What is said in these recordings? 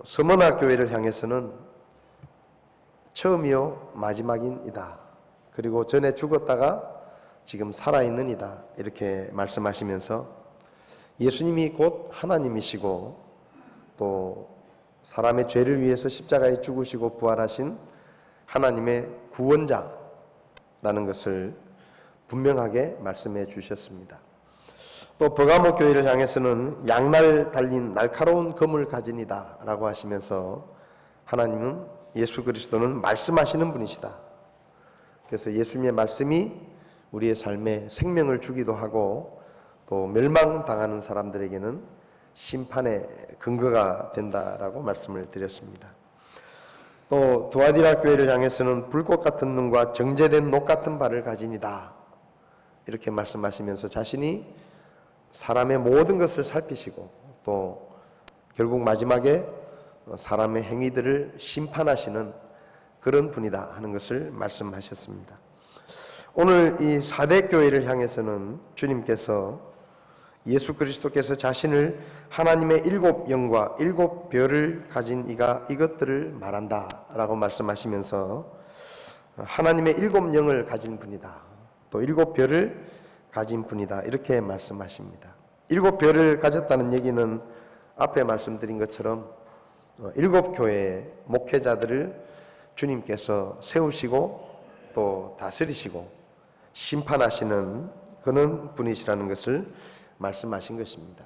서머나 교회를 향해서는 처음이요 마지막인이다. 그리고 전에 죽었다가 지금 살아있는 이다. 이렇게 말씀하시면서 예수님이 곧 하나님이시고 또 사람의 죄를 위해서 십자가에 죽으시고 부활하신 하나님의 구원자라는 것을 분명하게 말씀해 주셨습니다. 또 버가모 교회를 향해서는 양날 달린 날카로운 검을 가진 이다 라고 하시면서 하나님은 예수 그리스도는 말씀하시는 분이시다. 그래서 예수님의 말씀이 우리의 삶에 생명을 주기도 하고 또 멸망당하는 사람들에게는 심판의 근거가 된다라고 말씀을 드렸습니다. 또 두아디라 교회를 향해서는 불꽃 같은 눈과 정제된 녹 같은 발을 가진 이다. 이렇게 말씀하시면서 자신이 사람의 모든 것을 살피시고 또 결국 마지막에 사람의 행위들을 심판하시는 그런 분이다 하는 것을 말씀하셨습니다. 오늘 이 사대 교회를 향해서는 주님께서 예수 그리스도께서 자신을 하나님의 일곱 영과 일곱 별을 가진 이가 이것들을 말한다 라고 말씀하시면서 하나님의 일곱 영을 가진 분이다. 또 일곱 별을 가진 분이다. 이렇게 말씀하십니다. 일곱 별을 가졌다는 얘기는 앞에 말씀드린 것처럼 일곱 교회의 목회자들을 주님께서 세우시고 또 다스리시고 심판하시는 그런 분이시라는 것을 말씀하신 것입니다.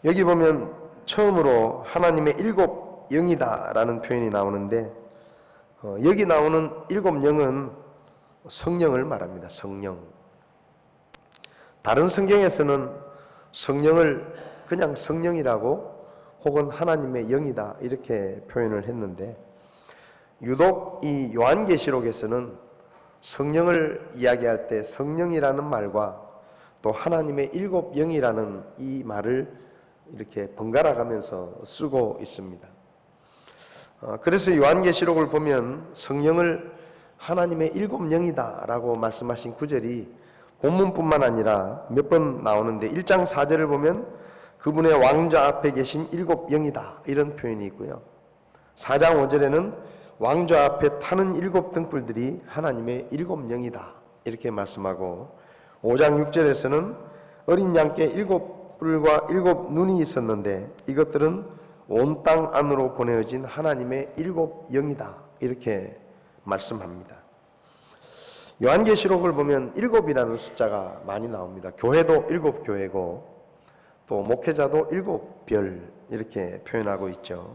여기 보면 처음으로 하나님의 일곱 영이다 라는 표현이 나오는데 여기 나오는 일곱 영은 성령을 말합니다. 성령. 다른 성경에서는 성령을 그냥 성령이라고 혹은 하나님의 영이다 이렇게 표현을 했는데 유독 이 요한계시록에서는 성령을 이야기할 때 성령이라는 말과 또 하나님의 일곱 영이라는 이 말을 이렇게 번갈아 가면서 쓰고 있습니다. 그래서 요한계시록을 보면 성령을 하나님의 일곱 영이다 라고 말씀하신 구절이 본문뿐만 아니라 몇 번 나오는데 1장 4절을 보면 그분의 왕좌 앞에 계신 일곱 영이다 이런 표현이 있고요. 4장 5절에는 왕좌 앞에 타는 일곱 등불들이 하나님의 일곱 영이다 이렇게 말씀하고 5장 6절에서는 어린 양께 일곱 뿔과 일곱 눈이 있었는데 이것들은 온 땅 안으로 보내어진 하나님의 일곱 영이다 이렇게 말씀합니다. 요한계시록을 보면 일곱이라는 숫자가 많이 나옵니다. 교회도 일곱 교회고 또 목회자도 일곱 별 이렇게 표현하고 있죠.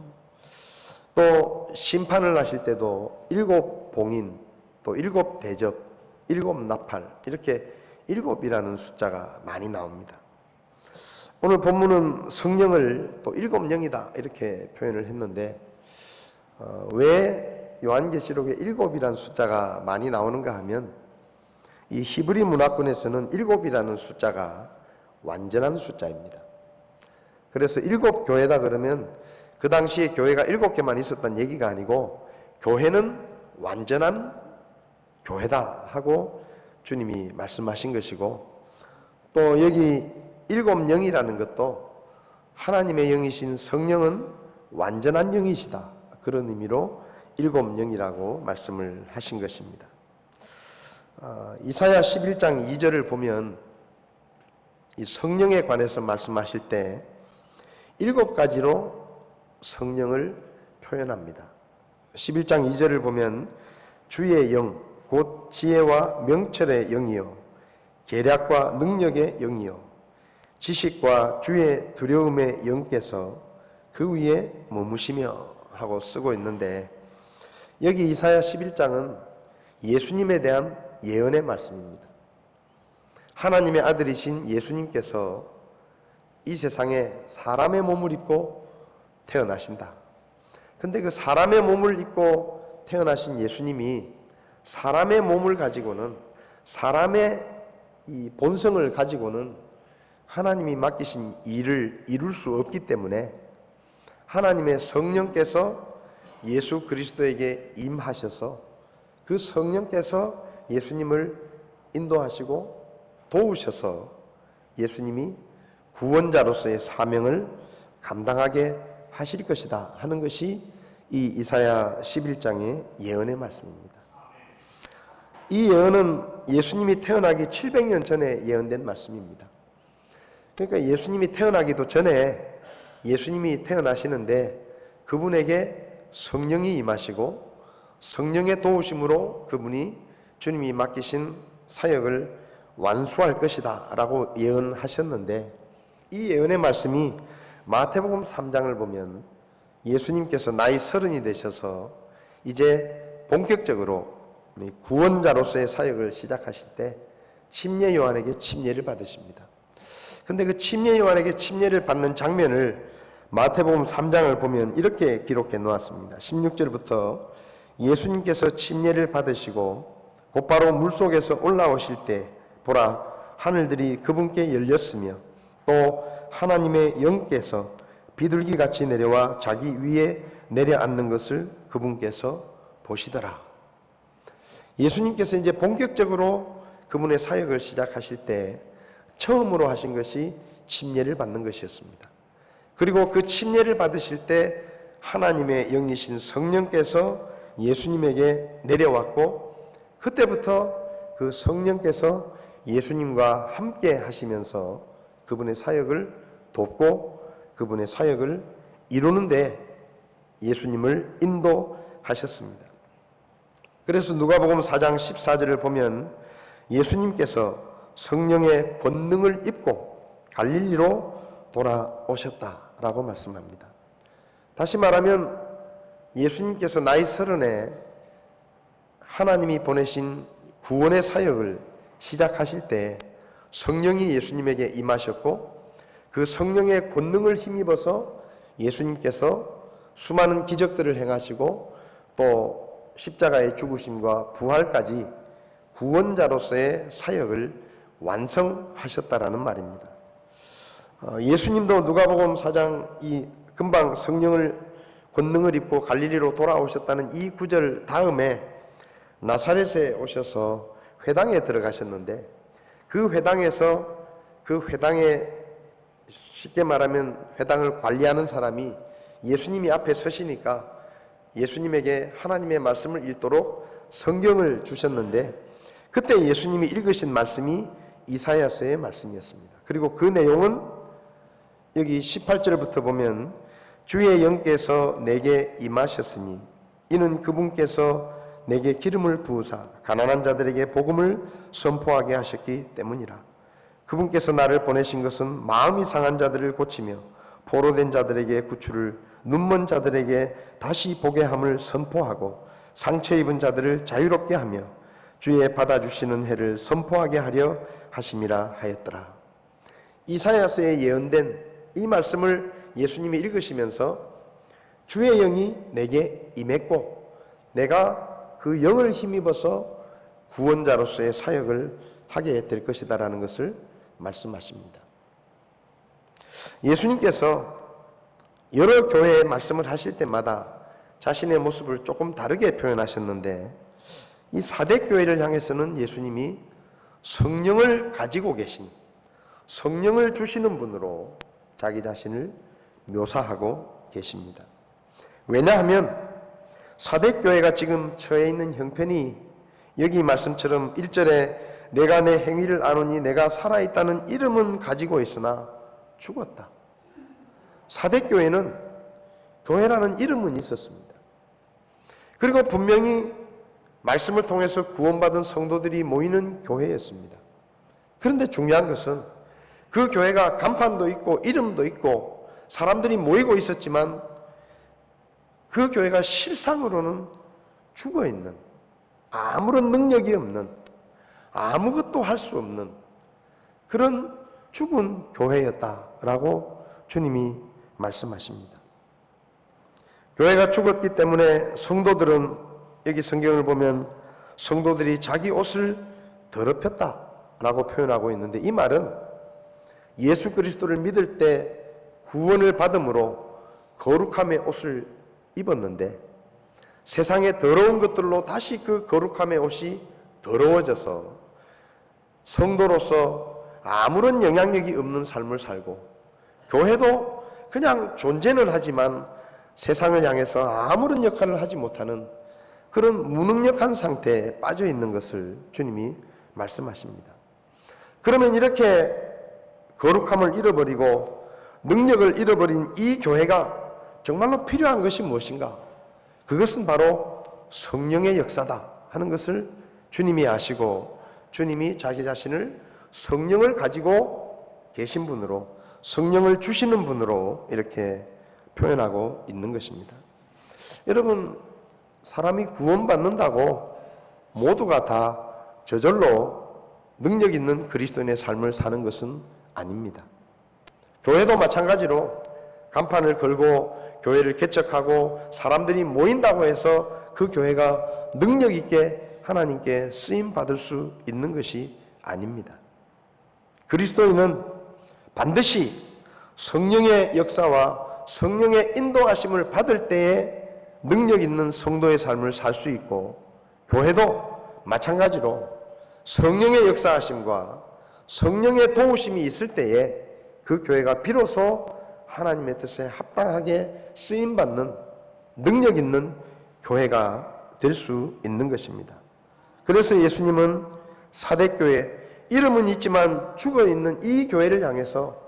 또 심판을 하실 때도 일곱 봉인, 또 일곱 대접, 일곱 나팔 이렇게 일곱이라는 숫자가 많이 나옵니다. 오늘 본문은 성령을 또 일곱 영이다 이렇게 표현을 했는데 왜 요한계시록에 일곱이라는 숫자가 많이 나오는가 하면 이 히브리 문화권에서는 일곱이라는 숫자가 완전한 숫자입니다. 그래서 일곱 교회다 그러면 그 당시에 교회가 일곱 개만 있었다는 얘기가 아니고 교회는 완전한 교회다 하고 주님이 말씀하신 것이고 또 여기 일곱 영이라는 것도 하나님의 영이신 성령은 완전한 영이시다. 그런 의미로 일곱 영이라고 말씀을 하신 것입니다. 이사야 11장 2절을 보면 이 성령에 관해서 말씀하실 때 일곱 가지로 성령을 표현합니다. 11장 2절을 보면 주의 영, 곧 지혜와 명철의 영이요 계략과 능력의 영이요 지식과 주의 두려움의 영께서 그 위에 머무시며 하고 쓰고 있는데 여기 이사야 11장은 예수님에 대한 예언의 말씀입니다. 하나님의 아들이신 예수님께서 이 세상에 사람의 몸을 입고 태어나신다. 근데 그 사람의 몸을 입고 태어나신 예수님이 사람의 몸을 가지고는 사람의 이 본성을 가지고는 하나님이 맡기신 일을 이룰 수 없기 때문에 하나님의 성령께서 예수 그리스도에게 임하셔서 그 성령께서 예수님을 인도하시고 도우셔서 예수님이 구원자로서의 사명을 감당하게 하실 것이다 하는 것이 이 이사야 11장의 예언의 말씀입니다. 이 예언은 예수님이 태어나기 700년 전에 예언된 말씀입니다. 그러니까 예수님이 태어나기도 전에 예수님이 태어나시는데 그분에게 성령이 임하시고 성령의 도우심으로 그분이 주님이 맡기신 사역을 완수할 것이다 라고 예언하셨는데, 이 예언의 말씀이 마태복음 3장을 보면 예수님께서 나이 30이 되셔서 이제 본격적으로 구원자로서의 사역을 시작하실 때 침례 요한에게 침례를 받으십니다. 근데 그 침례 요한에게 침례를 받는 장면을 마태복음 3장을 보면 이렇게 기록해 놓았습니다. 16절부터 예수님께서 침례를 받으시고 곧바로 물속에서 올라오실 때 보라, 하늘들이 그분께 열렸으며 또 하나님의 영께서 비둘기같이 내려와 자기 위에 내려앉는 것을 그분께서 보시더라. 예수님께서 이제 본격적으로 그분의 사역을 시작하실 때 처음으로 하신 것이 침례를 받는 것이었습니다. 그리고 그 침례를 받으실 때 하나님의 영이신 성령께서 예수님에게 내려왔고, 그때부터 그 성령께서 예수님과 함께 하시면서 그분의 사역을 돕고 그분의 사역을 이루는데 예수님을 인도하셨습니다. 그래서 누가복음 4장 14절을 보면 예수님께서 성령의 권능을 입고 갈릴리로 돌아오셨다라고 말씀합니다. 다시 말하면 예수님께서 나이 30에 하나님이 보내신 구원의 사역을 시작하실 때 성령이 예수님에게 임하셨고, 그 성령의 권능을 힘입어서 예수님께서 수많은 기적들을 행하시고 또 십자가의 죽으심과 부활까지 구원자로서의 사역을 완성하셨다라는 말입니다. 예수님도 누가복음 4장 이 금방 성령을 권능을 입고 갈릴리로 돌아오셨다는 이 구절 다음에 나사렛에 오셔서 회당에 들어가셨는데, 그 회당에서 그 회당에 쉽게 말하면 회당을 관리하는 사람이 예수님이 앞에 서시니까 예수님에게 하나님의 말씀을 읽도록 성경을 주셨는데, 그때 예수님이 읽으신 말씀이 이사야서의 말씀이었습니다. 그리고 그 내용은 여기 18절부터 보면 주의 영께서 내게 임하셨으니 이는 그분께서 내게 기름을 부으사 가난한 자들에게 복음을 선포하게 하셨기 때문이라. 그분께서 나를 보내신 것은 마음이 상한 자들을 고치며 포로된 자들에게 구출을, 눈먼 자들에게 다시 보게 함을 선포하고 상처 입은 자들을 자유롭게 하며 주의 받아주시는 해를 선포하게 하려 하심이라 하였더라. 이사야서에 예언된 이 말씀을 예수님이 읽으시면서 주의 영이 내게 임했고 내가 그 영을 힘입어서 구원자로서의 사역을 하게 될 것이다라는 것을 말씀하십니다. 예수님께서 여러 교회에 말씀을 하실 때마다 자신의 모습을 조금 다르게 표현하셨는데, 이 사대교회를 향해서는 예수님이 성령을 가지고 계신, 성령을 주시는 분으로 자기 자신을 묘사하고 계십니다. 왜냐하면 사대교회가 지금 처해 있는 형편이 여기 말씀처럼 1절에 내가 내 행위를 아노니 내가 살아있다는 이름은 가지고 있으나 죽었다. 사대교회는 교회라는 이름은 있었습니다. 그리고 분명히 말씀을 통해서 구원받은 성도들이 모이는 교회였습니다. 그런데 중요한 것은 그 교회가 간판도 있고 이름도 있고 사람들이 모이고 있었지만 그 교회가 실상으로는 죽어있는, 아무런 능력이 없는, 아무것도 할 수 없는 그런 죽은 교회였다라고 주님이 말씀하십니다. 교회가 죽었기 때문에 성도들은, 여기 성경을 보면 성도들이 자기 옷을 더럽혔다라고 표현하고 있는데, 이 말은 예수 그리스도를 믿을 때 구원을 받음으로 거룩함의 옷을 입었는데 세상의 더러운 것들로 다시 그 거룩함의 옷이 더러워져서 성도로서 아무런 영향력이 없는 삶을 살고, 교회도 그냥 존재는 하지만 세상을 향해서 아무런 역할을 하지 못하는 그런 무능력한 상태에 빠져 있는 것을 주님이 말씀하십니다. 그러면 이렇게 거룩함을 잃어버리고 능력을 잃어버린 이 교회가 정말로 필요한 것이 무엇인가? 그것은 바로 성령의 역사다 하는 것을 주님이 아시고 주님이 자기 자신을 성령을 가지고 계신 분으로, 성령을 주시는 분으로 이렇게 표현하고 있는 것입니다. 여러분, 사람이 구원받는다고 모두가 다 저절로 능력 있는 그리스도인의 삶을 사는 것은 아닙니다. 교회도 마찬가지로 간판을 걸고 교회를 개척하고 사람들이 모인다고 해서 그 교회가 능력 있게 하나님께 쓰임 받을 수 있는 것이 아닙니다. 그리스도인은 반드시 성령의 역사와 성령의 인도하심을 받을 때에 능력 있는 성도의 삶을 살 수 있고, 교회도 마찬가지로 성령의 역사하심과 성령의 도우심이 있을 때에 그 교회가 비로소 하나님의 뜻에 합당하게 쓰임받는 능력 있는 교회가 될 수 있는 것입니다. 그래서 예수님은 사대교회, 이름은 있지만 죽어있는 이 교회를 향해서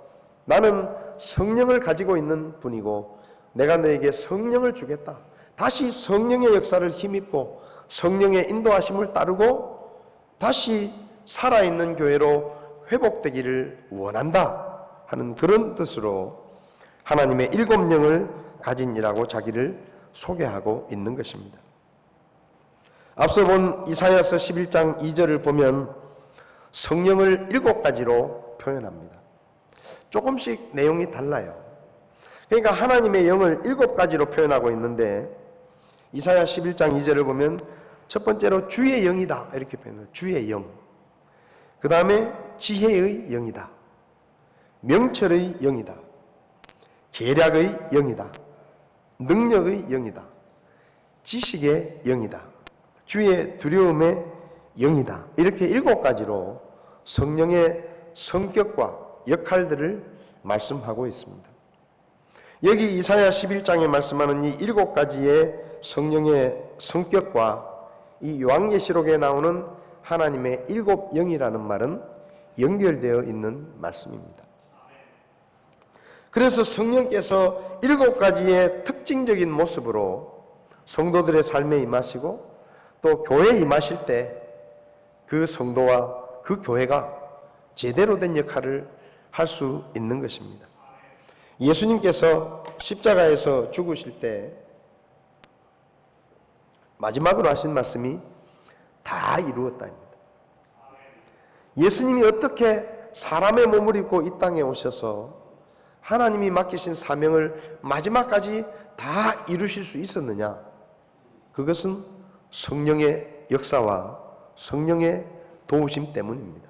나는 성령을 가지고 있는 분이고 내가 너에게 성령을 주겠다. 다시 성령의 역사를 힘입고 성령의 인도하심을 따르고 다시 살아있는 교회로 회복되기를 원한다 하는 그런 뜻으로 하나님의 7영을 가진 이라고 자기를 소개하고 있는 것입니다. 앞서 본 이사야서 11장 2절을 보면 성령을 7가지로 표현합니다. 조금씩 내용이 달라요. 그러니까 하나님의 영을 7가지로 표현하고 있는데 이사야 11장 2절을 보면 첫 번째로 주의 영이다 이렇게 표현해요. 주의 영. 그 다음에 지혜의 영이다. 명철의 영이다. 계략의 영이다. 능력의 영이다. 지식의 영이다. 주의 두려움의 영이다. 이렇게 7가지로 성령의 성격과 역할들을 말씀하고 있습니다. 여기 이사야 11장에 말씀하는 이 7가지의 성령의 성격과 이 요한계시록에 나오는 하나님의 7영이라는 말은 연결되어 있는 말씀입니다. 그래서 성령께서 7가지의 특징적인 모습으로 성도들의 삶에 임하시고 또 교회에 임하실 때 그 성도와 그 교회가 제대로 된 역할을 할 수 있는 것입니다. 예수님께서 십자가에서 죽으실 때 마지막으로 하신 말씀이 다 이루었다입니다. 예수님이 어떻게 사람의 몸을 입고 이 땅에 오셔서 하나님이 맡기신 사명을 마지막까지 다 이루실 수 있었느냐? 그것은 성령의 역사와 성령의 도우심 때문입니다.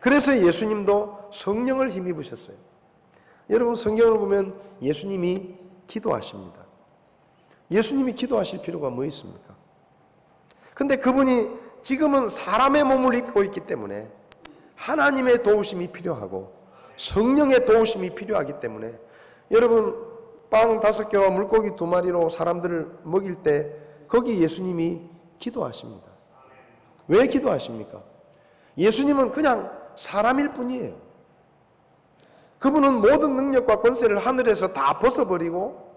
그래서 예수님도 성령을 힘입으셨어요. 여러분 성경을 보면 예수님이 기도하십니다. 예수님이 기도하실 필요가 뭐 있습니까? 근데 그분이 지금은 사람의 몸을 입고 있기 때문에 하나님의 도우심이 필요하고 성령의 도우심이 필요하기 때문에 여러분 빵 5개와 물고기 2마리로 사람들을 먹일 때 거기 예수님이 기도하십니다. 왜 기도하십니까? 예수님은 그냥 사람일 뿐이에요. 그분은 모든 능력과 권세를 하늘에서 다 벗어버리고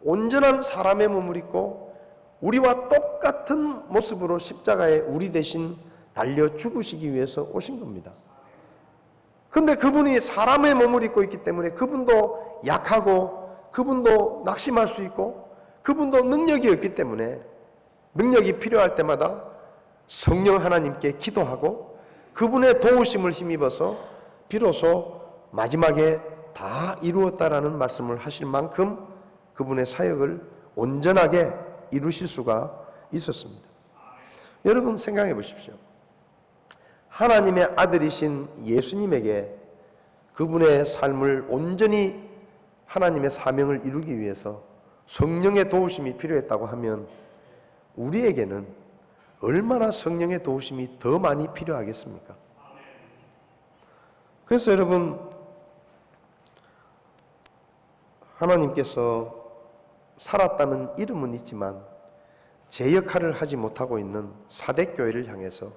온전한 사람의 몸을 입고 우리와 똑같은 모습으로 십자가에 우리 대신 달려 죽으시기 위해서 오신 겁니다. 근데 그분이 사람의 몸을 입고 있기 때문에 그분도 약하고 그분도 낙심할 수 있고 그분도 능력이 없기 때문에 능력이 필요할 때마다 성령 하나님께 기도하고 그분의 도우심을 힘입어서 비로소 마지막에 다 이루었다라는 말씀을 하실 만큼 그분의 사역을 온전하게 이루실 수가 있었습니다. 여러분 생각해 보십시오. 하나님의 아들이신 예수님에게 그분의 삶을 온전히 하나님의 사명을 이루기 위해서 성령의 도우심이 필요했다고 하면 우리에게는 얼마나 성령의 도우심이 더 많이 필요하겠습니까? 그래서 여러분 하나님께서 살았다는 이름은 있지만 제 역할을 하지 못하고 있는 사대교회를 향해서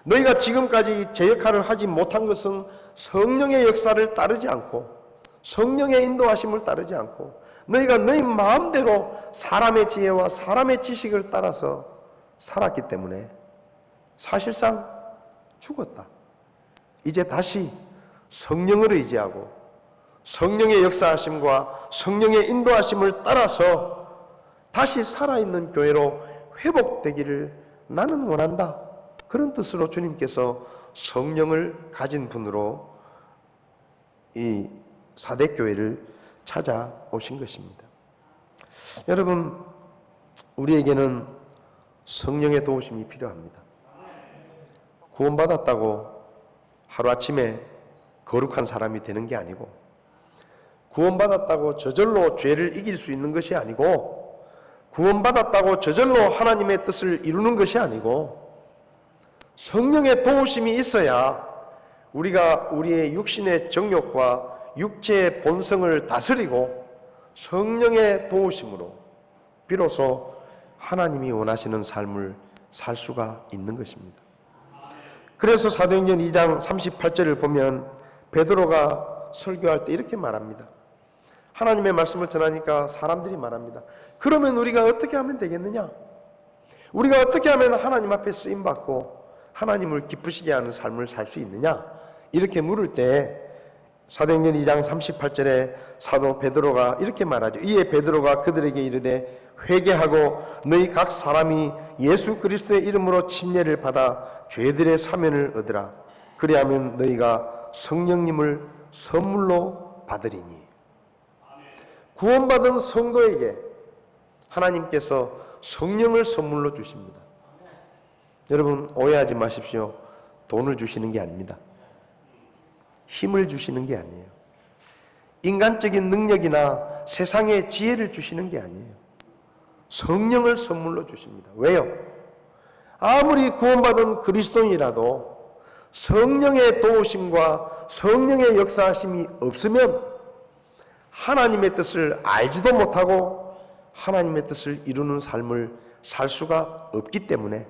너희가 지금까지 제 역할을 하지 못한 것은 성령의 역사를 따르지 않고 성령의 인도하심을 따르지 않고 너희가 너희 마음대로 사람의 지혜와 사람의 지식을 따라서 살았기 때문에 사실상 죽었다. 이제 다시 성령을 의지하고 성령의 역사하심과 성령의 인도하심을 따라서 다시 살아있는 교회로 회복되기를 나는 원한다. 그런 뜻으로 주님께서 성령을 가진 분으로 이 사대교회를 찾아오신 것입니다. 여러분, 우리에게는 성령의 도우심이 필요합니다. 구원받았다고 하루아침에 거룩한 사람이 되는 게 아니고, 구원받았다고 저절로 죄를 이길 수 있는 것이 아니고, 구원받았다고 저절로 하나님의 뜻을 이루는 것이 아니고, 성령의 도우심이 있어야 우리가 우리의 육신의 정욕과 육체의 본성을 다스리고 성령의 도우심으로 비로소 하나님이 원하시는 삶을 살 수가 있는 것입니다. 그래서 사도행전 2장 38절을 보면 베드로가 설교할 때 이렇게 말합니다. 하나님의 말씀을 전하니까 사람들이 말합니다. 그러면 우리가 어떻게 하면 되겠느냐? 우리가 어떻게 하면 하나님 앞에 쓰임받고 하나님을 기쁘시게 하는 삶을 살 수 있느냐? 이렇게 물을 때 사도행전 2장 38절에 사도 베드로가 이렇게 말하죠. 이에 베드로가 그들에게 이르되 회개하고 너희 각 사람이 예수 그리스도의 이름으로 침례를 받아 죄들의 사면을 얻으라. 그리하면 너희가 성령님을 선물로 받으리니. 구원받은 성도에게 하나님께서 성령을 선물로 주십니다. 여러분, 오해하지 마십시오. 돈을 주시는 게 아닙니다. 힘을 주시는 게 아니에요. 인간적인 능력이나 세상의 지혜를 주시는 게 아니에요. 성령을 선물로 주십니다. 왜요? 아무리 구원받은 그리스도인이라도 성령의 도우심과 성령의 역사하심이 없으면 하나님의 뜻을 알지도 못하고 하나님의 뜻을 이루는 삶을 살 수가 없기 때문에,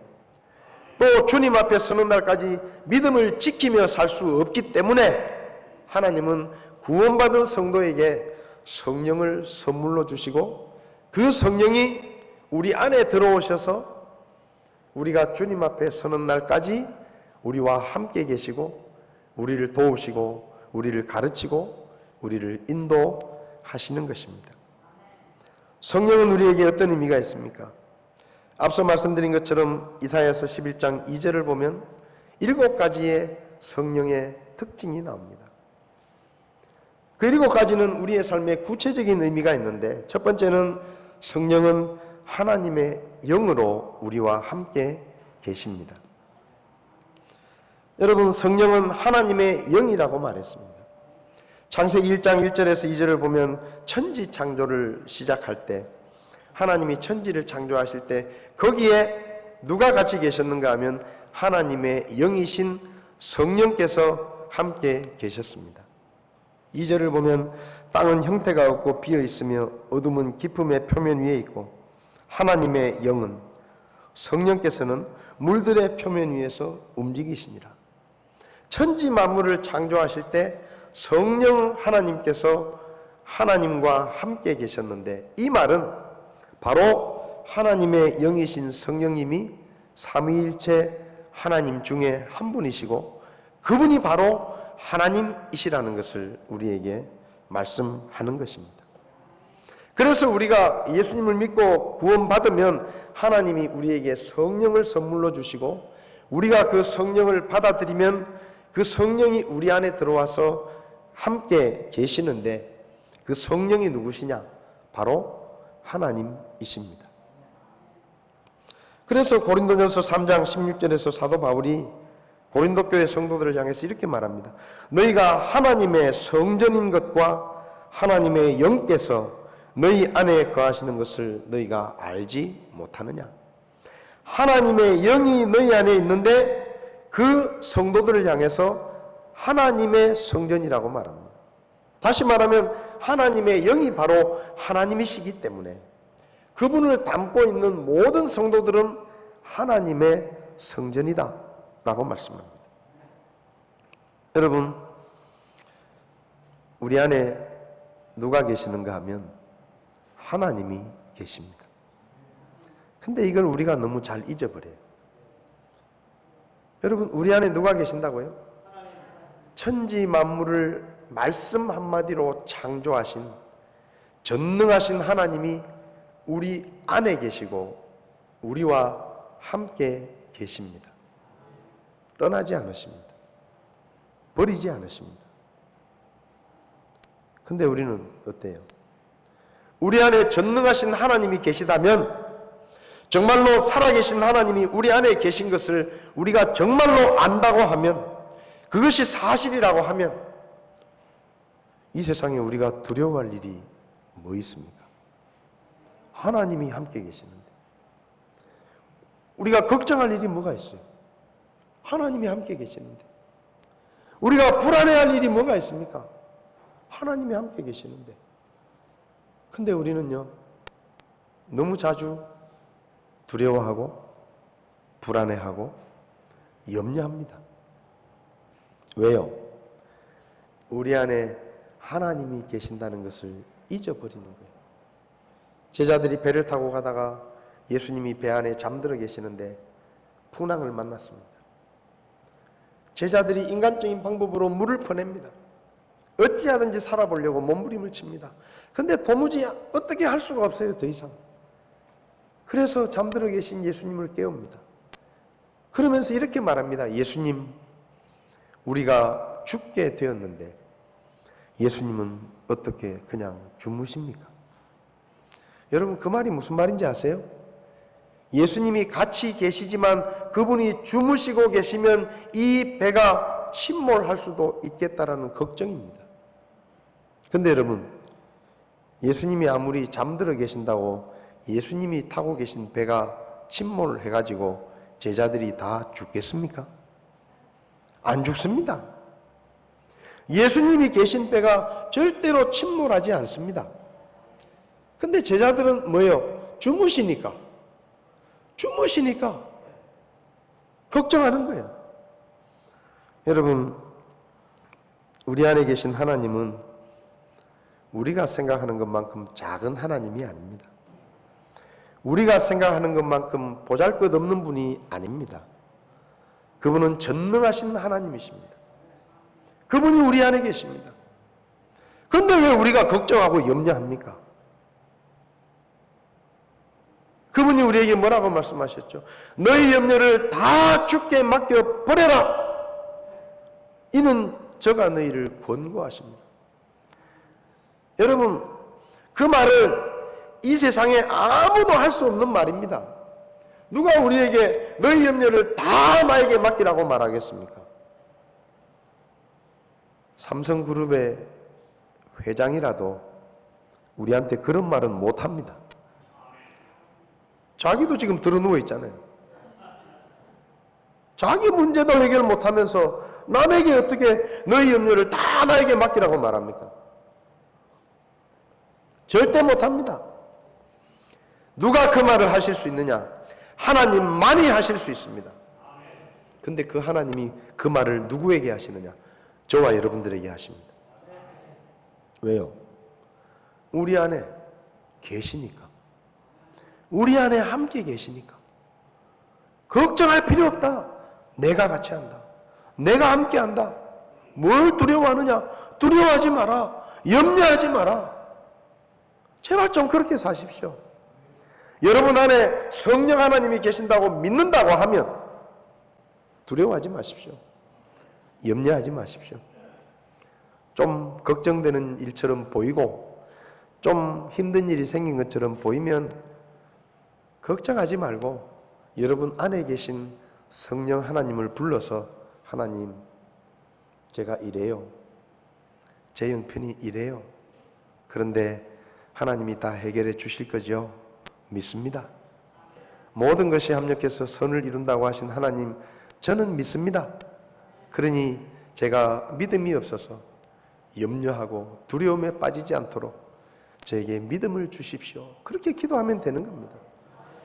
또 주님 앞에 서는 날까지 믿음을 지키며 살 수 없기 때문에 하나님은 구원받은 성도에게 성령을 선물로 주시고 그 성령이 우리 안에 들어오셔서 우리가 주님 앞에 서는 날까지 우리와 함께 계시고 우리를 도우시고 우리를 가르치고 우리를 인도하시는 것입니다. 성령은 우리에게 어떤 의미가 있습니까? 앞서 말씀드린 것처럼 이사야서 11장 2절을 보면 7가지의 성령의 특징이 나옵니다. 그 7가지는 우리의 삶에 구체적인 의미가 있는데, 첫 번째는 성령은 하나님의 영으로 우리와 함께 계십니다. 여러분, 성령은 하나님의 영이라고 말했습니다. 창세기 1장 1절에서 2절을 보면 천지 창조를 시작할 때, 하나님이 천지를 창조하실 때 거기에 누가 같이 계셨는가 하면 하나님의 영이신 성령께서 함께 계셨습니다. 2절을 보면 땅은 형태가 없고 비어 있으며 어둠은 깊음의 표면 위에 있고 하나님의 영은, 성령께서는 물들의 표면 위에서 움직이시니라. 천지 만물을 창조하실 때 성령 하나님께서 하나님과 함께 계셨는데, 이 말은 바로 하나님의 영이신 성령님이 삼위일체 하나님 중에 한 분이시고 그분이 바로 하나님이시라는 것을 우리에게 말씀하는 것입니다. 그래서 우리가 예수님을 믿고 구원받으면 하나님이 우리에게 성령을 선물로 주시고 우리가 그 성령을 받아들이면 그 성령이 우리 안에 들어와서 함께 계시는데, 그 성령이 누구시냐? 바로 하나님이십니다. 그래서 고린도전서 3장 16절에서 사도 바울이 고린도 교회 성도들을 향해서 이렇게 말합니다. 너희가 하나님의 성전인 것과 하나님의 영께서 너희 안에 거하시는 것을 너희가 알지 못하느냐? 하나님의 영이 너희 안에 있는데 그 성도들을 향해서 하나님의 성전이라고 말합니다. 다시 말하면 하나님의 영이 바로 하나님이시기 때문에 그분을 담고 있는 모든 성도들은 하나님의 성전이다 라고 말씀합니다. 여러분, 우리 안에 누가 계시는가 하면 하나님이 계십니다. 근데 이걸 우리가 너무 잘 잊어버려요. 여러분, 우리 안에 누가 계신다고요? 천지 만물을 말씀 한마디로 창조하신 전능하신 하나님이 우리 안에 계시고 우리와 함께 계십니다. 떠나지 않으십니다. 버리지 않으십니다. 근데 우리는 어때요? 우리 안에 전능하신 하나님이 계시다면, 정말로 살아계신 하나님이 우리 안에 계신 것을 우리가 정말로 안다고 하면, 그것이 사실이라고 하면 이 세상에 우리가 두려워할 일이 뭐 있습니까? 하나님이 함께 계시는데 우리가 걱정할 일이 뭐가 있어요? 하나님이 함께 계시는데. 우리가 불안해할 일이 뭐가 있습니까? 하나님이 함께 계시는데. 근데 우리는요, 너무 자주 두려워하고 불안해하고 염려합니다. 왜요? 우리 안에 하나님이 계신다는 것을 잊어버리는 거예요. 제자들이 배를 타고 가다가 예수님이 배 안에 잠들어 계시는데 풍랑을 만났습니다. 제자들이 인간적인 방법으로 물을 퍼냅니다. 어찌하든지 살아보려고 몸부림을 칩니다. 근데 도무지 어떻게 할 수가 없어요, 더 이상. 그래서 잠들어 계신 예수님을 깨웁니다. 그러면서 이렇게 말합니다. 예수님, 우리가 죽게 되었는데 예수님은 어떻게 그냥 주무십니까? 여러분, 그 말이 무슨 말인지 아세요? 예수님이 같이 계시지만 그분이 주무시고 계시면 이 배가 침몰할 수도 있겠다라는 걱정입니다. 근데 여러분, 예수님이 아무리 잠들어 계신다고 예수님이 타고 계신 배가 침몰해가지고 제자들이 다 죽겠습니까? 안 죽습니다. 예수님이 계신 배가 절대로 침몰하지 않습니다. 근데 제자들은 뭐예요? 주무시니까 걱정하는 거예요. 여러분, 우리 안에 계신 하나님은 우리가 생각하는 것만큼 작은 하나님이 아닙니다. 우리가 생각하는 것만큼 보잘것없는 분이 아닙니다. 그분은 전능하신 하나님이십니다. 그분이 우리 안에 계십니다. 그런데 왜 우리가 걱정하고 염려합니까? 그분이 우리에게 뭐라고 말씀하셨죠? 너희 염려를 다 주께 맡겨버려라. 이는 저가 너희를 권고하십니다. 여러분, 그 말을 이 세상에 아무도 할 수 없는 말입니다. 누가 우리에게 너희 염려를 다 나에게 맡기라고 말하겠습니까? 삼성그룹의 회장이라도 우리한테 그런 말은 못합니다. 자기도 지금 들어누워 있잖아요. 자기 문제도 해결 못하면서 남에게 어떻게 너희 염려를 다 나에게 맡기라고 말합니까? 절대 못합니다. 누가 그 말을 하실 수 있느냐? 하나님만이 하실 수 있습니다. 근데 그 하나님이 그 말을 누구에게 하시느냐? 저와 여러분들에게 하십니다. 왜요? 우리 안에 계시니까. 우리 안에 함께 계시니까. 걱정할 필요 없다. 내가 같이 한다. 내가 함께 한다. 뭘 두려워하느냐? 두려워하지 마라. 염려하지 마라. 제발 좀 그렇게 사십시오. 여러분 안에 성령 하나님이 계신다고 믿는다고 하면 두려워하지 마십시오. 염려하지 마십시오. 좀 걱정되는 일처럼 보이고 좀 힘든 일이 생긴 것처럼 보이면 걱정하지 말고 여러분 안에 계신 성령 하나님을 불러서 하나님, 제가 이래요. 제 형편이 이래요. 그런데 하나님이 다 해결해 주실 거죠? 믿습니다. 모든 것이 합력해서 선을 이룬다고 하신 하나님, 저는 믿습니다. 그러니 제가 믿음이 없어서 염려하고 두려움에 빠지지 않도록 저에게 믿음을 주십시오. 그렇게 기도하면 되는 겁니다.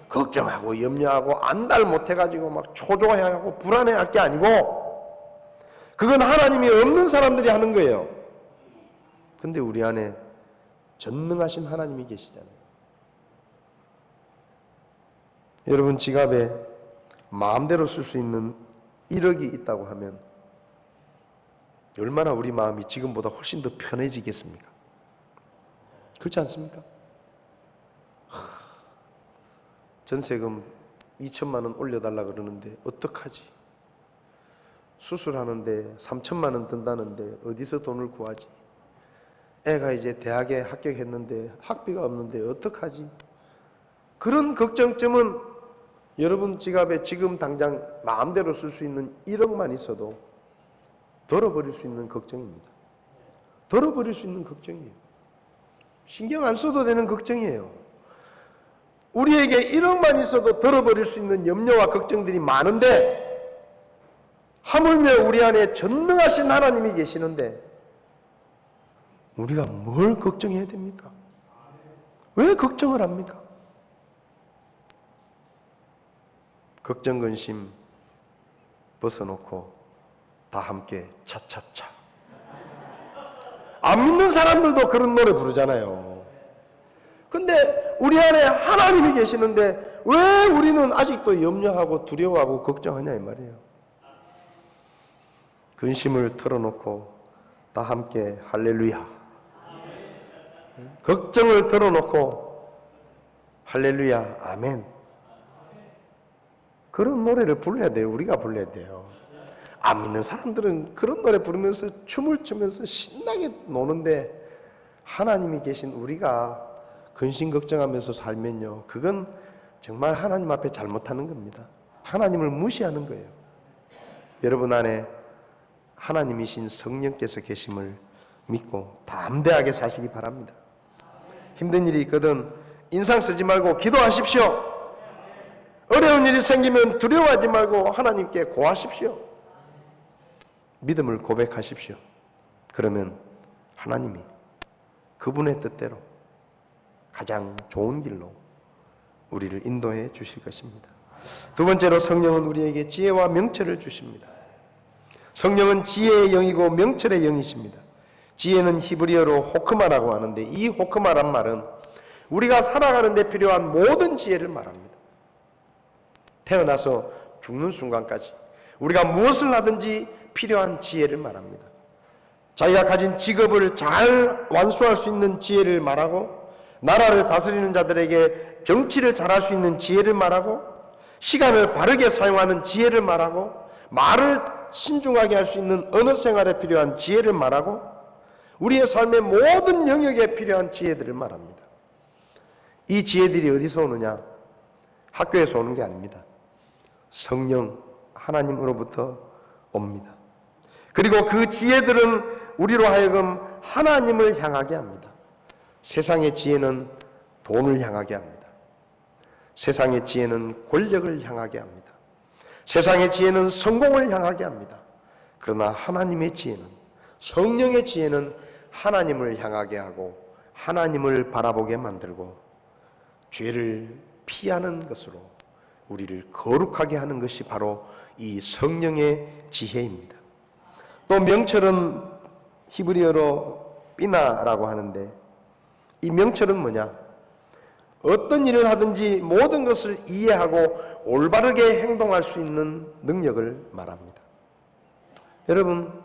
걱정하고 염려하고 안달 못해가지고 막 초조해하고 불안해할 게 아니고, 그건 하나님이 없는 사람들이 하는 거예요. 근데 우리 안에 전능하신 하나님이 계시잖아요. 여러분 지갑에 마음대로 쓸 수 있는 1억이 있다고 하면 얼마나 우리 마음이 지금보다 훨씬 더 편해지겠습니까? 그렇지 않습니까? 전세금 2천만 원 올려달라 그러는데 어떡하지? 수술하는데 3천만 원 든다는데 어디서 돈을 구하지? 애가 이제 대학에 합격했는데 학비가 없는데 어떡하지? 그런 걱정점은 여러분 지갑에 지금 당장 마음대로 쓸 수 있는 1억만 있어도 덜어버릴 수 있는 걱정입니다. 덜어버릴 수 있는 걱정이에요. 신경 안 써도 되는 걱정이에요. 우리에게 1억만 있어도 덜어버릴 수 있는 염려와 걱정들이 많은데, 하물며 우리 안에 전능하신 하나님이 계시는데 우리가 뭘 걱정해야 됩니까? 왜 걱정을 합니까? 걱정 근심 벗어놓고 다 함께 차차차. 안 믿는 사람들도 그런 노래 부르잖아요. 근데 우리 안에 하나님이 계시는데 왜 우리는 아직도 염려하고 두려워하고 걱정하냐 이 말이에요. 근심을 털어놓고 다 함께 할렐루야. 걱정을 털어놓고 할렐루야 아멘. 그런 노래를 불러야 돼요. 우리가 불러야 돼요. 안 믿는 사람들은 그런 노래 부르면서 춤을 추면서 신나게 노는데, 하나님이 계신 우리가 근심 걱정하면서 살면요, 그건 정말 하나님 앞에 잘못하는 겁니다. 하나님을 무시하는 거예요. 여러분 안에 하나님이신 성령께서 계심을 믿고 담대하게 사시기 바랍니다. 힘든 일이 있거든 인상 쓰지 말고 기도하십시오. 어려운 일이 생기면 두려워하지 말고 하나님께 고하십시오. 믿음을 고백하십시오. 그러면 하나님이 그분의 뜻대로 가장 좋은 길로 우리를 인도해 주실 것입니다. 두 번째로, 성령은 우리에게 지혜와 명철을 주십니다. 성령은 지혜의 영이고 명철의 영이십니다. 지혜는 히브리어로 호크마라고 하는데, 이 호크마란 말은 우리가 살아가는 데 필요한 모든 지혜를 말합니다. 태어나서 죽는 순간까지 우리가 무엇을 하든지 필요한 지혜를 말합니다. 자기가 가진 직업을 잘 완수할 수 있는 지혜를 말하고, 나라를 다스리는 자들에게 정치를 잘할 수 있는 지혜를 말하고, 시간을 바르게 사용하는 지혜를 말하고, 말을 신중하게 할 수 있는 언어 생활에 필요한 지혜를 말하고, 우리의 삶의 모든 영역에 필요한 지혜들을 말합니다. 이 지혜들이 어디서 오느냐? 학교에서 오는 게 아닙니다. 성령 하나님으로부터 옵니다. 그리고 그 지혜들은 우리로 하여금 하나님을 향하게 합니다. 세상의 지혜는 돈을 향하게 합니다. 세상의 지혜는 권력을 향하게 합니다. 세상의 지혜는 성공을 향하게 합니다. 그러나 하나님의 지혜는, 성령의 지혜는 하나님을 향하게 하고 하나님을 바라보게 만들고 죄를 피하는 것으로 우리를 거룩하게 하는 것이 바로 이 성령의 지혜입니다. 또 명철은 히브리어로 삐나라고 하는데, 이 명철은 뭐냐? 어떤 일을 하든지 모든 것을 이해하고 올바르게 행동할 수 있는 능력을 말합니다. 여러분,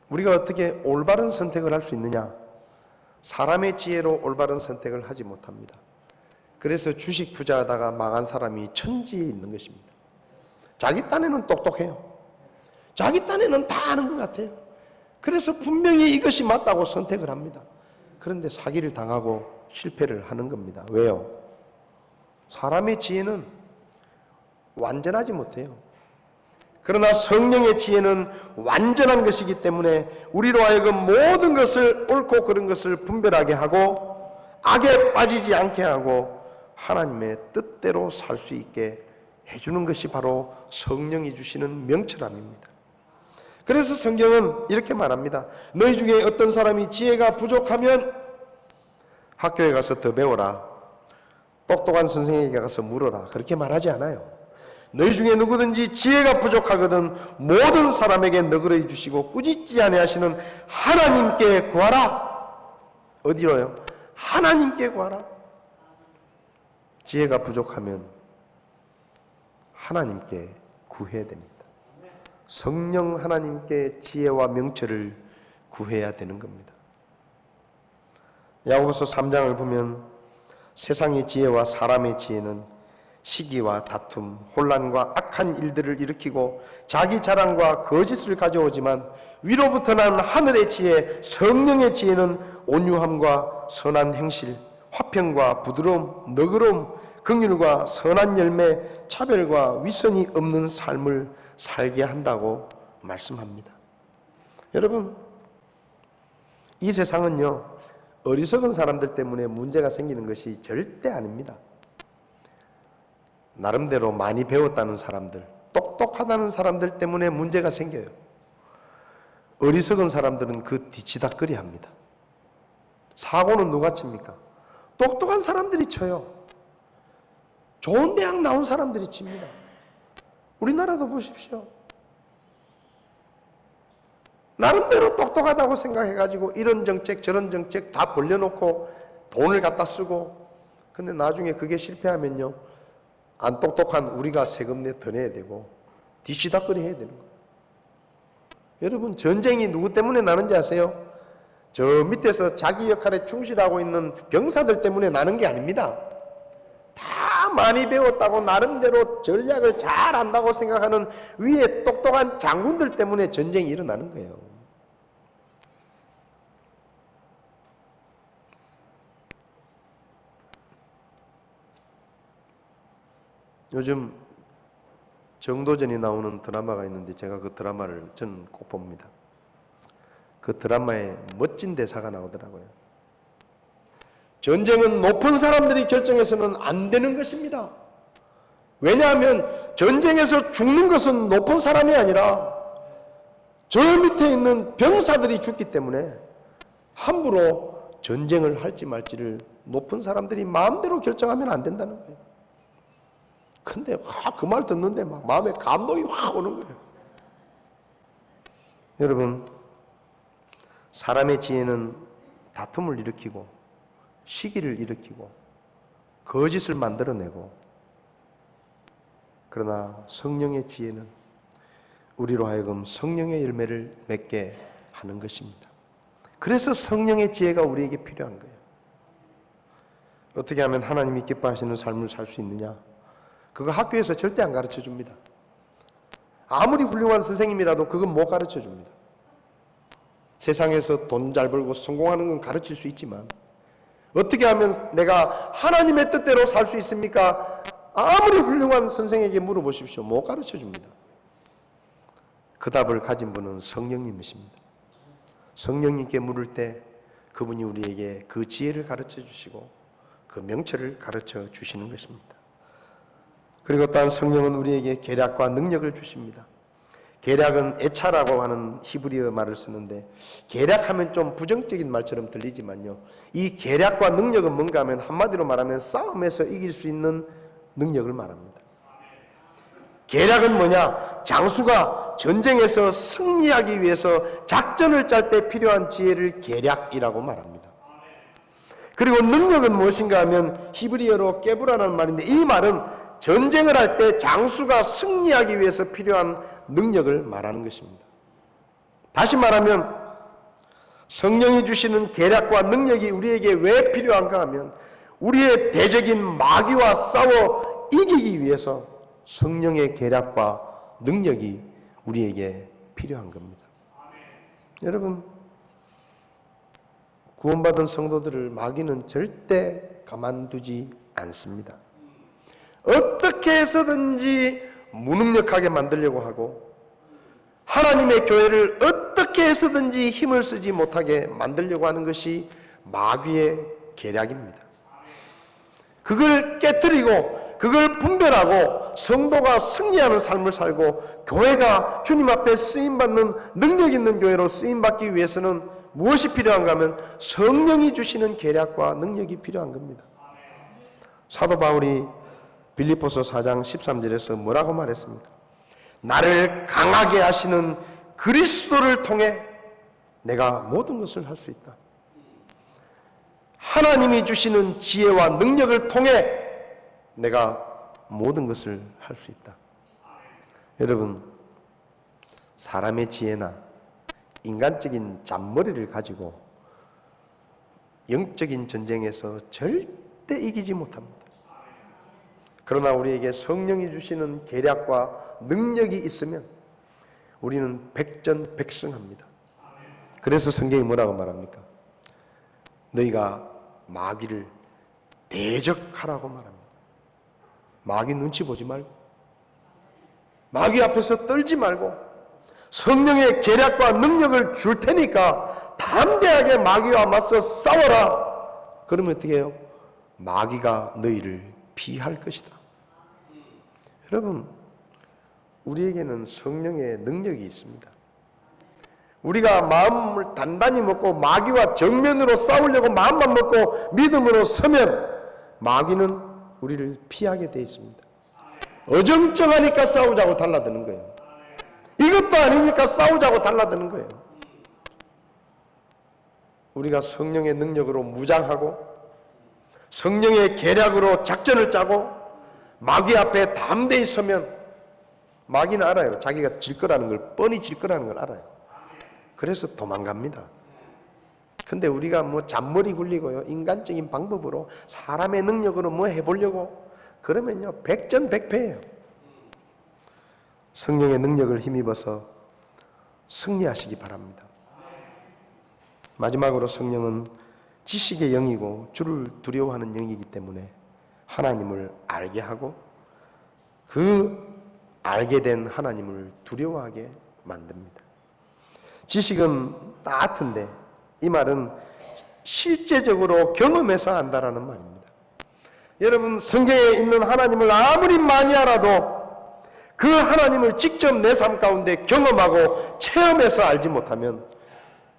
우리가 어떻게 올바른 선택을 할 수 있느냐? 사람의 지혜로 올바른 선택을 하지 못합니다. 그래서 주식 투자하다가 망한 사람이 천지에 있는 것입니다. 자기 딴에는 똑똑해요. 자기 딴에는 다 아는 것 같아요. 그래서 분명히 이것이 맞다고 선택을 합니다. 그런데 사기를 당하고 실패를 하는 겁니다. 왜요? 사람의 지혜는 완전하지 못해요. 그러나 성령의 지혜는 완전한 것이기 때문에 우리로 하여금 모든 것을 옳고 그른 것을 분별하게 하고 악에 빠지지 않게 하고 하나님의 뜻대로 살 수 있게 해주는 것이 바로 성령이 주시는 명철함입니다. 그래서 성경은 이렇게 말합니다. 너희 중에 어떤 사람이 지혜가 부족하면 학교에 가서 더 배워라. 똑똑한 선생에게 가서 물어라. 그렇게 말하지 않아요. 너희 중에 누구든지 지혜가 부족하거든 모든 사람에게 너그러이 주시고 꾸짖지 아니하시는 하나님께 구하라. 어디로요? 하나님께 구하라. 지혜가 부족하면 하나님께 구해야 됩니다. 성령 하나님께 지혜와 명철을 구해야 되는 겁니다. 야고보서 3장을 보면 세상의 지혜와 사람의 지혜는 시기와 다툼, 혼란과 악한 일들을 일으키고 자기 자랑과 거짓을 가져오지만 위로부터 난 하늘의 지혜, 성령의 지혜는 온유함과 선한 행실, 화평과 부드러움, 너그러움, 긍휼과 선한 열매, 차별과 위선이 없는 삶을 살게 한다고 말씀합니다. 여러분, 이 세상은요, 어리석은 사람들 때문에 문제가 생기는 것이 절대 아닙니다. 나름대로 많이 배웠다는 사람들, 똑똑하다는 사람들 때문에 문제가 생겨요. 어리석은 사람들은 그 뒤치다꺼리 합니다. 사고는 누가 칩니까? 똑똑한 사람들이 쳐요. 좋은 대학 나온 사람들이 칩니다. 우리나라도 보십시오. 나름대로 똑똑하다고 생각해가지고 이런 정책 저런 정책 다 벌려놓고 돈을 갖다 쓰고, 근데 나중에 그게 실패하면요, 안 똑똑한 우리가 세금 더 내야 되고 뒤치다꺼리 해야 되는 거예요. 여러분, 전쟁이 누구 때문에 나는지 아세요? 저 밑에서 자기 역할에 충실하고 있는 병사들 때문에 나는 게 아닙니다. 다 많이 배웠다고 나름대로 전략을 잘 안다고 생각하는 위에 똑똑한 장군들 때문에 전쟁이 일어나는 거예요. 요즘 정도전이 나오는 드라마가 있는데 제가 그 드라마를 저는 꼭 봅니다. 그 드라마에 멋진 대사가 나오더라고요. 전쟁은 높은 사람들이 결정해서는 안 되는 것입니다. 왜냐하면 전쟁에서 죽는 것은 높은 사람이 아니라 저 밑에 있는 병사들이 죽기 때문에 함부로 전쟁을 할지 말지를 높은 사람들이 마음대로 결정하면 안 된다는 거예요. 근데 그 말 듣는데 막 마음에 감동이 확 오는 거예요. 여러분, 사람의 지혜는 다툼을 일으키고 시기를 일으키고 거짓을 만들어내고, 그러나 성령의 지혜는 우리로 하여금 성령의 열매를 맺게 하는 것입니다. 그래서 성령의 지혜가 우리에게 필요한 거예요. 어떻게 하면 하나님이 기뻐하시는 삶을 살 수 있느냐? 그거 학교에서 절대 안 가르쳐 줍니다. 아무리 훌륭한 선생님이라도 그건 못 가르쳐 줍니다. 세상에서 돈 잘 벌고 성공하는 건 가르칠 수 있지만 어떻게 하면 내가 하나님의 뜻대로 살 수 있습니까? 아무리 훌륭한 선생에게 물어보십시오. 못 가르쳐 줍니다. 그 답을 가진 분은 성령님이십니다. 성령님께 물을 때 그분이 우리에게 그 지혜를 가르쳐 주시고 그 명철을 가르쳐 주시는 것입니다. 그리고 또한 성령은 우리에게 계략과 능력을 주십니다. 계략은 에차라고 하는 히브리어 말을 쓰는데, 계략하면 좀 부정적인 말처럼 들리지만요, 이 계략과 능력은 뭔가 하면 한마디로 말하면 싸움에서 이길 수 있는 능력을 말합니다. 계략은 뭐냐? 장수가 전쟁에서 승리하기 위해서 작전을 짤 때 필요한 지혜를 계략이라고 말합니다. 그리고 능력은 무엇인가 하면 히브리어로 깨부라는 말인데, 이 말은 전쟁을 할 때 장수가 승리하기 위해서 필요한 능력을 말하는 것입니다. 다시 말하면 성령이 주시는 계략과 능력이 우리에게 왜 필요한가 하면 우리의 대적인 마귀와 싸워 이기기 위해서 성령의 계략과 능력이 우리에게 필요한 겁니다. 여러분, 구원받은 성도들을 마귀는 절대 가만두지 않습니다. 어떻게 해서든지 무능력하게 만들려고 하고 하나님의 교회를 어떻게 해서든지 힘을 쓰지 못하게 만들려고 하는 것이 마귀의 계략입니다. 그걸 깨뜨리고 그걸 분별하고 성도가 승리하는 삶을 살고 교회가 주님 앞에 쓰임받는 능력 있는 교회로 쓰임받기 위해서는 무엇이 필요한가 하면 성령이 주시는 계략과 능력이 필요한 겁니다. 사도 바울이 빌립보서 4장 13절에서 뭐라고 말했습니까? 나를 강하게 하시는 그리스도를 통해 내가 모든 것을 할 수 있다. 하나님이 주시는 지혜와 능력을 통해 내가 모든 것을 할 수 있다. 여러분, 사람의 지혜나 인간적인 잔머리를 가지고 영적인 전쟁에서 절대 이기지 못합니다. 그러나 우리에게 성령이 주시는 계략과 능력이 있으면 우리는 백전백승합니다. 그래서 성경이 뭐라고 말합니까? 너희가 마귀를 대적하라고 말합니다. 마귀 눈치 보지 말고, 마귀 앞에서 떨지 말고, 성령의 계략과 능력을 줄 테니까 담대하게 마귀와 맞서 싸워라. 그러면 어떻게 해요? 마귀가 너희를 피할 것이다. 여러분, 우리에게는 성령의 능력이 있습니다. 우리가 마음을 단단히 먹고 마귀와 정면으로 싸우려고 마음만 먹고 믿음으로 서면 마귀는 우리를 피하게 되어 있습니다. 어정쩡하니까 싸우자고 달라드는 거예요. 이것도 아니니까 싸우자고 달라드는 거예요. 우리가 성령의 능력으로 무장하고 성령의 계략으로 작전을 짜고 마귀 앞에 담대히 서면 마귀는 알아요. 자기가 질 거라는 걸, 뻔히 질 거라는 걸 알아요. 그래서 도망갑니다. 근데 우리가 뭐 잔머리 굴리고요, 인간적인 방법으로 사람의 능력으로 뭐 해보려고 그러면요 백전백패예요. 성령의 능력을 힘입어서 승리하시기 바랍니다. 마지막으로 성령은 지식의 영이고 주를 두려워하는 영이기 때문에 하나님을 알게 하고 그 알게 된 하나님을 두려워하게 만듭니다. 지식은 따뜻한데 이 말은 실제적으로 경험해서 안다라는 말입니다. 여러분, 성경에 있는 하나님을 아무리 많이 알아도 그 하나님을 직접 내 삶 가운데 경험하고 체험해서 알지 못하면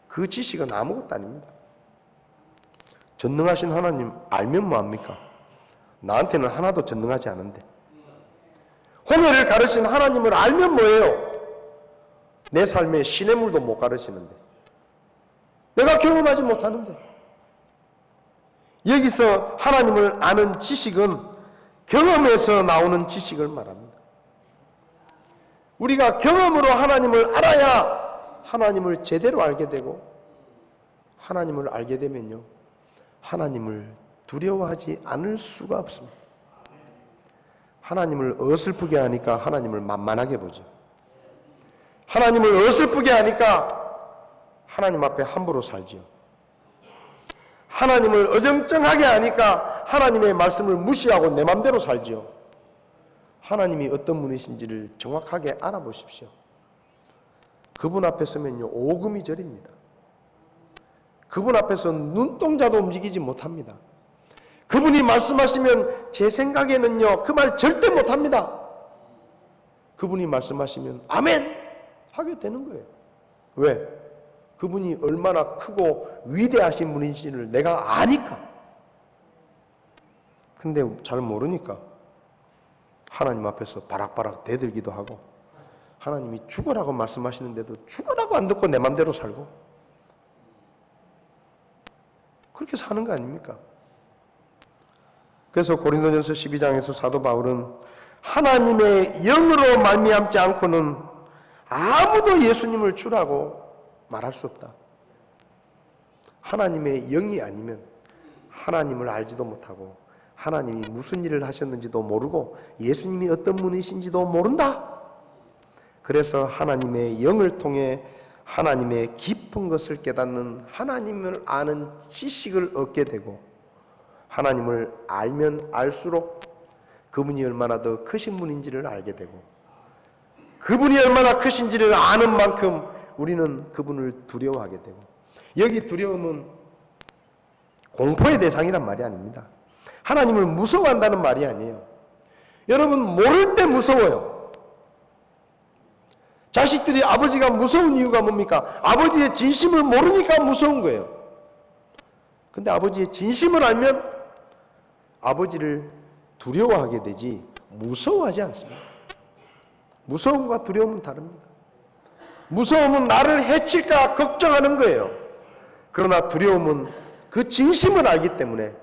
그 지식은 아무것도 아닙니다. 전능하신 하나님 알면 뭐합니까? 나한테는 하나도 전능하지 않은데. 홍해를 가르신 하나님을 알면 뭐예요? 내 삶에 시냇물도 못 가르치는데, 내가 경험하지 못하는데. 여기서 하나님을 아는 지식은 경험에서 나오는 지식을 말합니다. 우리가 경험으로 하나님을 알아야 하나님을 제대로 알게 되고, 하나님을 알게 되면요 하나님을 두려워하지 않을 수가 없습니다. 하나님을 어설프게 하니까 하나님을 만만하게 보죠. 하나님을 어설프게 하니까 하나님 앞에 함부로 살지요. 하나님을 어정쩡하게 하니까 하나님의 말씀을 무시하고 내 맘대로 살지요. 하나님이 어떤 분이신지를 정확하게 알아보십시오. 그분 앞에 서면요 오금이 저립니다. 그분 앞에서 눈동자도 움직이지 못합니다. 그분이 말씀하시면 제 생각에는요 그 말 절대 못합니다. 그분이 말씀하시면 아멘 하게 되는 거예요. 왜? 그분이 얼마나 크고 위대하신 분인지를 내가 아니까. 근데 잘 모르니까 하나님 앞에서 바락바락 대들기도 하고, 하나님이 죽으라고 말씀하시는데도 죽으라고 안 듣고 내 맘대로 살고, 그렇게 사는 거 아닙니까? 그래서 고린도전서 12장에서 사도 바울은 하나님의 영으로 말미암지 않고는 아무도 예수님을 주라고 말할 수 없다. 하나님의 영이 아니면 하나님을 알지도 못하고 하나님이 무슨 일을 하셨는지도 모르고 예수님이 어떤 분이신지도 모른다. 그래서 하나님의 영을 통해 하나님의 깊은 것을 깨닫는 하나님을 아는 지식을 얻게 되고, 하나님을 알면 알수록 그분이 얼마나 더 크신 분인지를 알게 되고, 그분이 얼마나 크신지를 아는 만큼 우리는 그분을 두려워하게 되고, 여기 두려움은 공포의 대상이란 말이 아닙니다. 하나님을 무서워한다는 말이 아니에요. 여러분, 모를 때 무서워요. 자식들이 아버지가 무서운 이유가 뭡니까? 아버지의 진심을 모르니까 무서운 거예요. 근데 아버지의 진심을 알면 아버지를 두려워하게 되지 무서워하지 않습니다. 무서움과 두려움은 다릅니다. 무서움은 나를 해칠까 걱정하는 거예요. 그러나 두려움은 그 진심을 알기 때문에,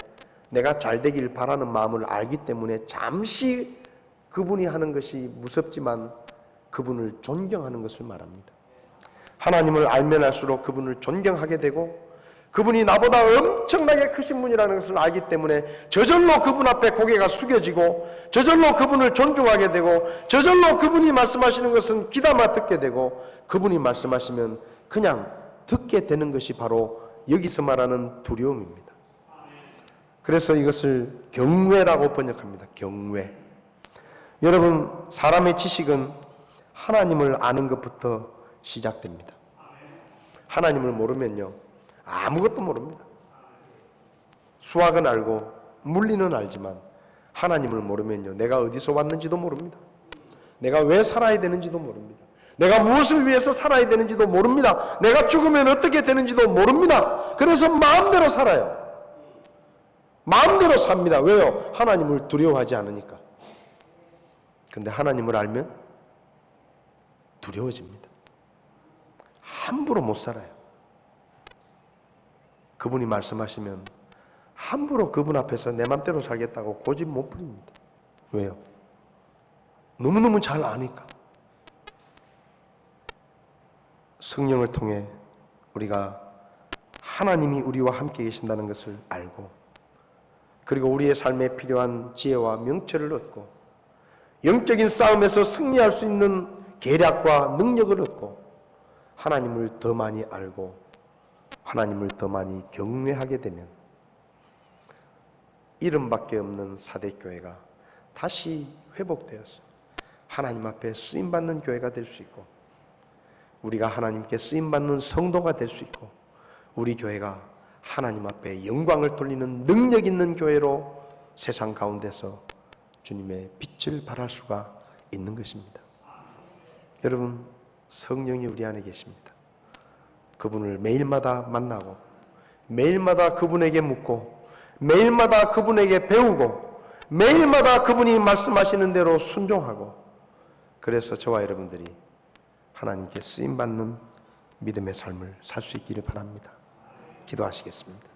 내가 잘 되길 바라는 마음을 알기 때문에 잠시 그분이 하는 것이 무섭지만 그분을 존경하는 것을 말합니다. 하나님을 알면 알수록 그분을 존경하게 되고, 그분이 나보다 엄청나게 크신 분이라는 것을 알기 때문에 저절로 그분 앞에 고개가 숙여지고, 저절로 그분을 존중하게 되고, 저절로 그분이 말씀하시는 것은 귀담아 듣게 되고, 그분이 말씀하시면 그냥 듣게 되는 것이 바로 여기서 말하는 두려움입니다. 그래서 이것을 경외라고 번역합니다. 경외. 여러분, 사람의 지식은 하나님을 아는 것부터 시작됩니다. 하나님을 모르면요, 아무것도 모릅니다. 수학은 알고 물리는 알지만 하나님을 모르면요, 내가 어디서 왔는지도 모릅니다. 내가 왜 살아야 되는지도 모릅니다. 내가 무엇을 위해서 살아야 되는지도 모릅니다. 내가 죽으면 어떻게 되는지도 모릅니다. 그래서 마음대로 살아요. 마음대로 삽니다. 왜요? 하나님을 두려워하지 않으니까. 근데 하나님을 알면 두려워집니다. 함부로 못 살아요. 그분이 말씀하시면 함부로 그분 앞에서 내 맘대로 살겠다고 고집 못 부립니다. 왜요? 너무너무 잘 아니까. 성령을 통해 우리가 하나님이 우리와 함께 계신다는 것을 알고, 그리고 우리의 삶에 필요한 지혜와 명철을 얻고, 영적인 싸움에서 승리할 수 있는 계략과 능력을 얻고, 하나님을 더 많이 알고 하나님을 더 많이 경외하게 되면 이름밖에 없는 사대교회가 다시 회복되어서 하나님 앞에 쓰임받는 교회가 될 수 있고, 우리가 하나님께 쓰임받는 성도가 될 수 있고, 우리 교회가 하나님 앞에 영광을 돌리는 능력 있는 교회로 세상 가운데서 주님의 빛을 발할 수가 있는 것입니다. 여러분, 성령이 우리 안에 계십니다. 그분을 매일마다 만나고, 매일마다 그분에게 묻고, 매일마다 그분에게 배우고, 매일마다 그분이 말씀하시는 대로 순종하고, 그래서 저와 여러분들이 하나님께 쓰임받는 믿음의 삶을 살 수 있기를 바랍니다. 기도하시겠습니다.